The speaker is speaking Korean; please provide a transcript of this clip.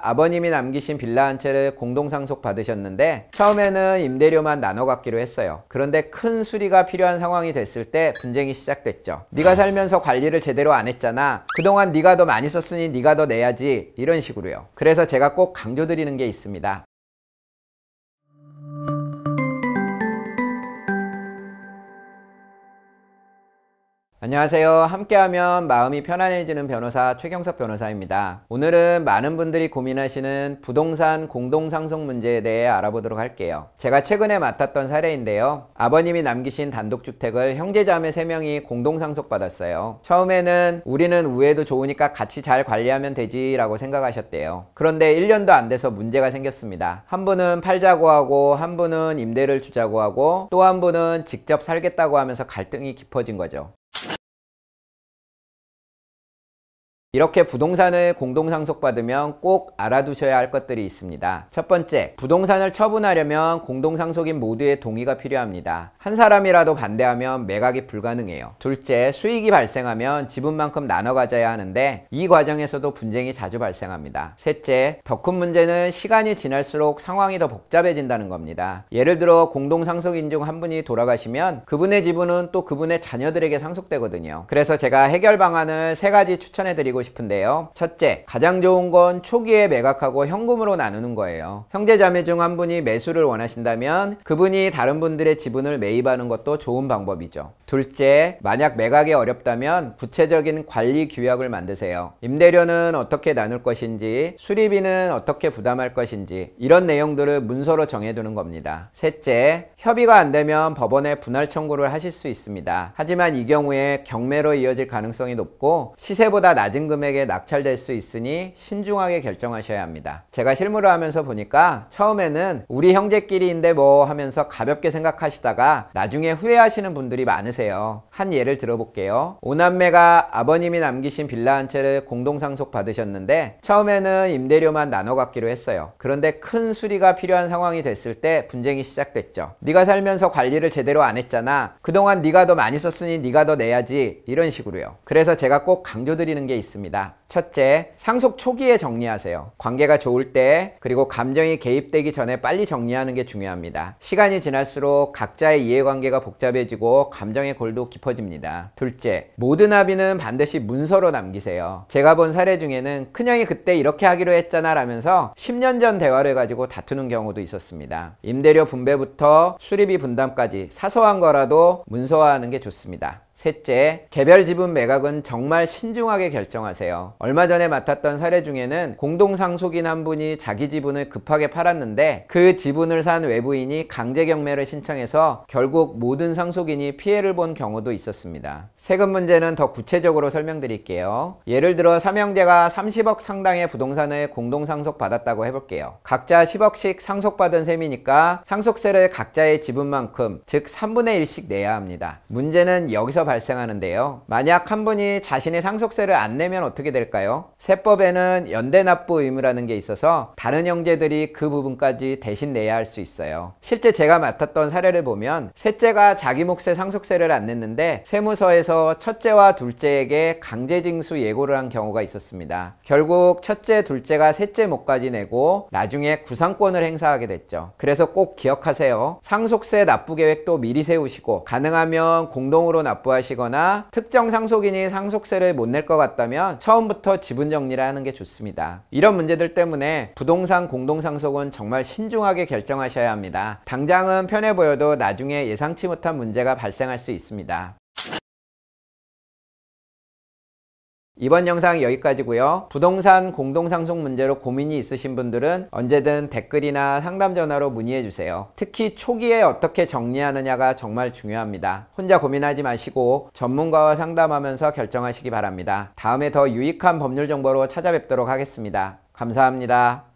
아버님이 남기신 빌라 한 채를 공동상속 받으셨는데 처음에는 임대료만 나눠 갖기로 했어요. 그런데 큰 수리가 필요한 상황이 됐을 때 분쟁이 시작됐죠. 네가 살면서 관리를 제대로 안 했잖아. 그동안 네가 더 많이 썼으니 네가 더 내야지. 이런 식으로요. 그래서 제가 꼭 강조드리는 게 있습니다. 안녕하세요. 함께하면 마음이 편안해지는 변호사 최경석 변호사입니다. 오늘은 많은 분들이 고민하시는 부동산 공동상속 문제에 대해 알아보도록 할게요. 제가 최근에 맡았던 사례인데요. 아버님이 남기신 단독주택을 형제자매 3명이 공동상속 받았어요. 처음에는 우리는 우애도 좋으니까 같이 잘 관리하면 되지 라고 생각하셨대요. 그런데 1년도 안 돼서 문제가 생겼습니다. 한 분은 팔자고 하고 한 분은 임대를 주자고 하고 또 한 분은 직접 살겠다고 하면서 갈등이 깊어진 거죠. 이렇게 부동산을 공동상속받으면 꼭 알아두셔야 할 것들이 있습니다. 첫 번째, 부동산을 처분하려면 공동상속인 모두의 동의가 필요합니다. 한 사람이라도 반대하면 매각이 불가능해요. 둘째, 수익이 발생하면 지분만큼 나눠 가져야 하는데 이 과정에서도 분쟁이 자주 발생합니다. 셋째, 더 큰 문제는 시간이 지날수록 상황이 더 복잡해진다는 겁니다. 예를 들어 공동상속인 중 한 분이 돌아가시면 그분의 지분은 또 그분의 자녀들에게 상속되거든요. 그래서 제가 해결 방안을 3가지 추천해드리고 싶은데요. 첫째, 가장 좋은 건 초기에 매각하고 현금으로 나누는 거예요. 형제자매 중 한 분이 매수를 원하신다면 그분이 다른 분들의 지분을 매입하는 것도 좋은 방법이죠. 둘째, 만약 매각이 어렵다면 구체적인 관리 규약을 만드세요. 임대료는 어떻게 나눌 것인지, 수리비는 어떻게 부담할 것인지 이런 내용들을 문서로 정해두는 겁니다. 셋째, 협의가 안 되면 법원에 분할 청구를 하실 수 있습니다. 하지만 이 경우에 경매로 이어질 가능성이 높고 시세보다 낮은 금액에 낙찰될 수 있으니 신중하게 결정하셔야 합니다. 제가 실무를 하면서 보니까 처음에는 우리 형제끼리인데 뭐 하면서 가볍게 생각하시다가 나중에 후회하시는 분들이 많으세요. 한 예를 들어볼게요. 5남매가 아버님이 남기신 빌라 한 채를 공동상속 받으셨는데 처음에는 임대료만 나눠 갖기로 했어요. 그런데 큰 수리가 필요한 상황이 됐을 때 분쟁이 시작됐죠. 네가 살면서 관리를 제대로 안 했잖아. 그동안 네가 더 많이 썼으니 네가 더 내야지. 이런 식으로요. 그래서 제가 꼭 강조드리는 게 있습니다. 첫째, 상속 초기에 정리하세요. 관계가 좋을 때 그리고 감정이 개입되기 전에 빨리 정리하는 게 중요합니다. 시간이 지날수록 각자의 이해관계가 복잡해지고 감정의 골도 깊어집니다. 둘째, 모든 합의는 반드시 문서로 남기세요. 제가 본 사례 중에는 큰형이 그때 이렇게 하기로 했잖아 라면서 10년 전 대화를 가지고 다투는 경우도 있었습니다. 임대료 분배부터 수리비 분담까지 사소한 거라도 문서화하는 게 좋습니다. 셋째, 개별 지분 매각은 정말 신중하게 결정하세요. 얼마 전에 맡았던 사례 중에는 공동상속인 한 분이 자기 지분을 급하게 팔았는데 그 지분을 산 외부인이 강제 경매를 신청해서 결국 모든 상속인이 피해를 본 경우도 있었습니다. 세금 문제는 더 구체적으로 설명드릴게요. 예를 들어 삼형제가 30억 상당의 부동산을 공동상속 받았다고 해볼게요. 각자 10억씩 상속받은 셈이니까 상속세를 각자의 지분만큼 즉 3분의 1씩 내야 합니다. 문제는 여기서 발생하는데요. 만약 한 분이 자신의 상속세를 안 내면 어떻게 될까요? 세법에는 연대납부 의무라는 게 있어서 다른 형제들이 그 부분까지 대신 내야 할 수 있어요. 실제 제가 맡았던 사례를 보면 셋째가 자기 몫의 상속세를 안 냈는데 세무서에서 첫째와 둘째에게 강제징수 예고를 한 경우가 있었습니다. 결국 첫째, 둘째가 셋째 몫까지 내고 나중에 구상권을 행사하게 됐죠. 그래서 꼭 기억하세요. 상속세 납부 계획도 미리 세우시고 가능하면 공동으로 납부하시거나 특정 상속인이 상속세를 못 낼 것 같다면 처음부터 지분 정리를 하는 게 좋습니다. 이런 문제들 때문에 부동산 공동상속은 정말 신중하게 결정하셔야 합니다. 당장은 편해 보여도 나중에 예상치 못한 문제가 발생할 수 있습니다. 이번 영상 여기까지고요. 부동산 공동상속 문제로 고민이 있으신 분들은 언제든 댓글이나 상담 전화로 문의해 주세요. 특히 초기에 어떻게 정리하느냐가 정말 중요합니다. 혼자 고민하지 마시고 전문가와 상담하면서 결정하시기 바랍니다. 다음에 더 유익한 법률 정보로 찾아뵙도록 하겠습니다. 감사합니다.